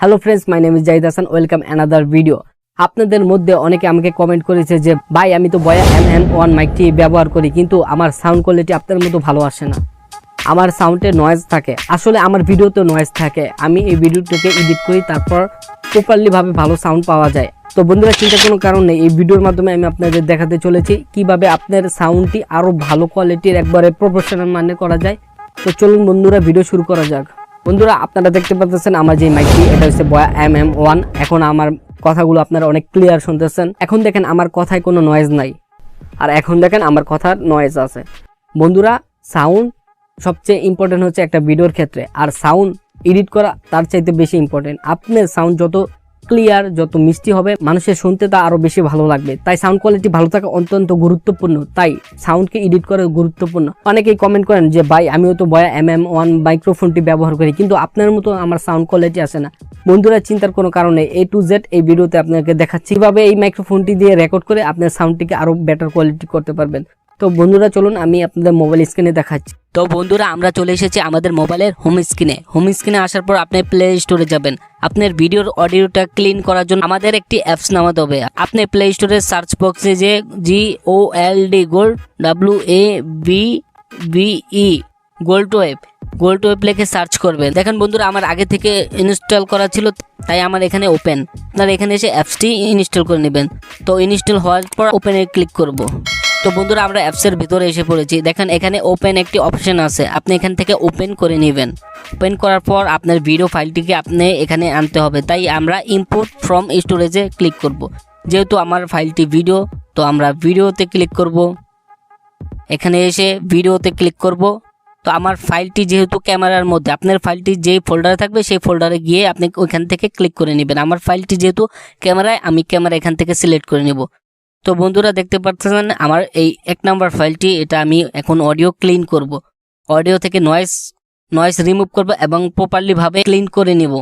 Hello friends, my name is Zahid Hasan. Welcome another video. আপনাদের মধ্যে অনেকে আমাকে কমেন্ট করেছে যে ভাই আমি তো বয়া by-m1 মাইকটি ব্যবহার করি, কিন্তু আমার সাউন্ড কোয়ালিটি আপনার মতো ভালো আসে না, আমার সাউন্ডে নয়েজ থাকে। আসলে আমার ভিডিওতে নয়েজ থাকে, আমি এই ভিডিওটাকে এডিট করি, তারপর প্রপারলি ভাবে ভালো সাউন্ড পাওয়া যায়। তো বন্ধুরা, চিন্তার কোনো কারণ নেই, এই ভিডিওর মাধ্যমে আমি আপনাদের দেখাতে চলেছি কিভাবে আপনার সাউন্ডটি আরও ভালো কোয়ালিটির একবারে প্রফেশনাল মানে করা যায়। তো চলুন বন্ধুরা, ভিডিও শুরু করা যাক। বন্ধুরা, আপনারা দেখতে পাচ্ছেন আমার যে মাইকটি, এটা হচ্ছে by-m1। এখন আমার কথাগুলো আপনারা অনেক ক্লিয়ার শুনতেছেন। এখন দেখেন আমার কথায় কোনো নয়েজ নাই, আর এখন দেখেন আমার কথার নয়েজ আছে। বন্ধুরা, সাউন্ড সবচেয়ে ইম্পর্টেন্ট হচ্ছে একটা ভিডিওর ক্ষেত্রে, আর সাউন্ড এডিট করা তার চাইতে বেশি ইম্পর্টেন্ট। আপনার সাউন্ড যত ক্লিয়ার, যত মিষ্টি হবে, মানুষের শুনতে তা আরো বেশি ভালো লাগবে। তাই সাউন্ড কোয়ালিটি ভালো থাকা অত্যন্ত গুরুত্বপূর্ণ, তাই সাউন্ডকে এডিট করা গুরুত্বপূর্ণ। অনেকেই কমেন্ট করেন যে ভাই আমিও তো by-m1 মাইক্রোফোনটি ব্যবহার করি, কিন্তু আপনার মতো আমার সাউন্ড কোয়ালিটি আসে না। বন্ধুরা, চিন্তার কোনো কারণে A to Z এই ভিডিওতে আপনাকে দেখাচ্ছি কিভাবে এই মাইক্রোফোনটি দিয়ে রেকর্ড করে আপনার সাউন্ডটিকে আরো বেটার কোয়ালিটি করতে পারবেন। তো বন্ধুরা চলুন আমি আপনাদের মোবাইল স্ক্রিনে দেখাচ্ছি। তো বন্ধুরা, আমরা চলে এসেছি আমাদের মোবাইলের হোম স্ক্রিনে আসার পর আপনি প্লে স্টোরে যাবেন। আপনার ভিডিওর অডিওটা ক্লিন করার জন্য আমাদের একটি অ্যাপস নামাতে হবে। আপনি প্লে স্টোরের সার্চ বক্সে যে GOLD WAVE গোল্ড ওয়েব লিখে সার্চ করবেন। দেখেন বন্ধুরা, আমার আগে থেকে ইনস্টল করা ছিল, তাই আমার এখানে ওপেন। আপনারা এখানে এসে অ্যাপসটি ইনস্টল করে নেবেন। তো ইনস্টল হওয়ার পর ওপেনে ক্লিক করব। তো বন্ধুরা, আমরা অ্যাপসের ভিতরে এসে পড়েছি। দেখেন এখানে ওপেন একটি অপশন আছে, আপনি এখান থেকে ওপেন করে নেবেন। ওপেন করার পর আপনার ভিডিও ফাইলটিকে আপনি এখানে আনতে হবে, তাই আমরা ইম্পোর্ট ফ্রম স্টোরেজে ক্লিক করব। যেহেতু আমার ফাইলটি ভিডিও, তো আমরা ভিডিওতে ক্লিক করব। এখানে এসে ভিডিওতে ক্লিক করব। তো আমার ফাইলটি যেহেতু ক্যামেরার মধ্যে, আপনার ফাইলটি যেই ফোল্ডারে থাকবে সেই ফোল্ডারে গিয়ে আপনি ওইখান থেকে ক্লিক করে নেবেন। আমার ফাইলটি যেহেতু ক্যামেরায়, আমি ক্যামেরা এখান থেকে সিলেক্ট করে নেব। তো বন্ধুরা, দেখতে পাচ্ছেন আমার এই 1 নাম্বার ফাইলটি, এটা আমি এখন অডিও ক্লিন করব। অডিও থেকে নয়েজ রিমুভ করব এবং প্রপারলি ভাবে ক্লিন করে নেব।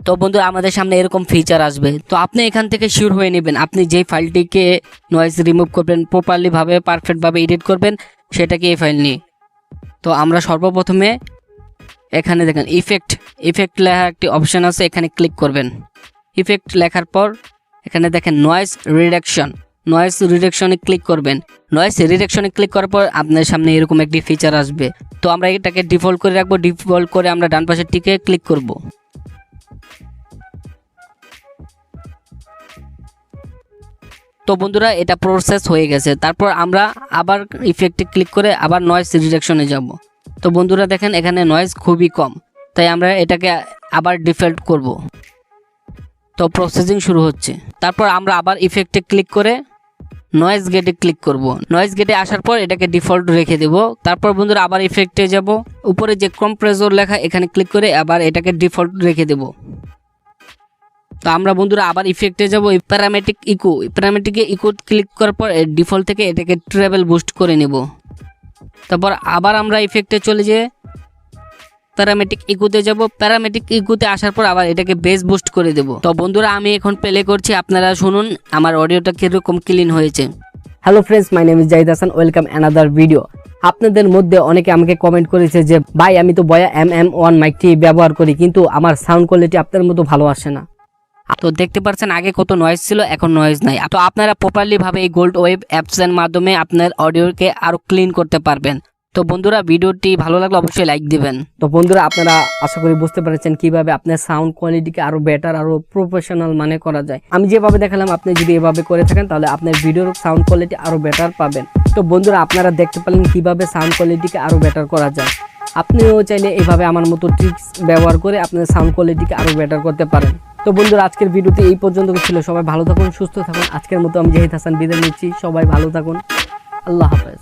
তো বন্ধুরা, আমাদের সামনে এরকম ফিচার আসবে। তো আপনি এখান থেকে শিওর হয়ে নেবেন আপনি যে ফাইলটিকে নয়েজ রিমুভ করবেন, প্রপারলি ভাবে পারফেক্ট ভাবে এডিট করবেন, সেটাকে এই ফাইল নিয়ে। তো আমরা সর্বপ্রথমে এখানে দেখেন ইফেক্ট লেখা একটি অপশন আছে, এখানে ক্লিক করবেন। ইফেক্ট লেখার পর এখানে দেখেন নয়েজ রিডাকশনে ক্লিক করবেন। নয়েজ রিডাকশনে ক্লিক করার পর আপনার সামনে এরকম একটি ফিচার আসবে। তো আমরা এটাকে ডিফল্ট করে রাখবো। ডিফল্ট করে আমরা ডান পাশের টিকে ক্লিক করব। তো বন্ধুরা, এটা প্রসেস হয়ে গেছে। তারপর আমরা আবার ইফেক্টে ক্লিক করে আবার নয়েজ রিডাকশনে যাব। তো বন্ধুরা দেখেন এখানে নয়েজ খুবই কম, তাই আমরা এটাকে আবার ডিফল্ট করব। তো প্রসেসিং শুরু হচ্ছে। তারপর আমরা আবার ইফেক্টে ক্লিক করে নয়েজ গেটে ক্লিক করব। নয়েজ গেটে আসার পর এটাকে ডিফল্ট রেখে দেব। তারপর বন্ধুরা আবার ইফেক্টে যাব, উপরে যে কম্প্রেসর লেখা এখানে ক্লিক করে আবার এটাকে ডিফল্ট রেখে দেব। তো আমরা বন্ধুরা আবার ইফেক্টে যাব, প্যারামেট্রিক ইকো ক্লিক করার পর ডিফল্ট থেকে এটাকে ট্রেবল বুস্ট করে নেব। তারপর আবার আমরা ইফেক্টে চলে যেয়ে প্যারামেট্রিক ইকোতে যাব। প্যারামেট্রিক ইকোতে আসার পর আবার এটাকে বেস বুস্ট করে দেব। তো বন্ধুরা, আমি এখন প্লে করছি, আপনারা শুনুন আমার অডিওটা কিরকম ক্লিন হয়েছে। Hello friends, my name is Zahid Hasan. Welcome another video. আপনাদের মধ্যে অনেকে আমাকে কমেন্ট করেছে যে ভাই আমি তো by-m1 মাইকটি ব্যবহার করি, কিন্তু আমার সাউন্ড কোয়ালিটি আপনার মতো ভালো আসে না। তো দেখতে পাচ্ছেন আগে কত নয়েজ ছিল, এখন নয়েজ নাই। তো আপনারা প্রপারলি ভাবে এই গোল্ড ওয়েব অ্যাপস এর মাধ্যমে আপনার অডিওকে আরো ক্লিন করতে পারবেন। তো বন্ধুরা, ভিডিওটি ভালো লাগলে অবশ্যই লাইক দিবেন। তো বন্ধুরা, আপনারা আশা করি বুঝতে পেরেছেন কিভাবে আপনার সাউন্ড কোয়ালিটিকে আরো বেটার, আরো প্রফেশনাল মানে করা যায়। আমি যেভাবে দেখালাম, আপনি যদি এভাবে করে থাকেন তাহলে আপনার ভিডিওর সাউন্ড কোয়ালিটি আরো বেটার পাবেন। তো বন্ধুরা, আপনারা দেখতে পেলেন কিভাবে সাউন্ড কোয়ালিটিকে আরো বেটার করা যায়। আপনিও চাইলে এভাবে আমার মতো ট্রিক্স ব্যবহার করে আপনার সাউন্ড কোয়ালিটিকে আরো বেটার করতে পারেন। তো বন্ধুরা, আজকের ভিডিওতে এই পর্যন্ত ছিল। সবাই ভালো থাকুন, সুস্থ থাকুন। আজকের মতো আমি জাহিদ হাসান বিদায় নিচ্ছি। সবাই ভালো থাকুন। আল্লাহ হাফেজ।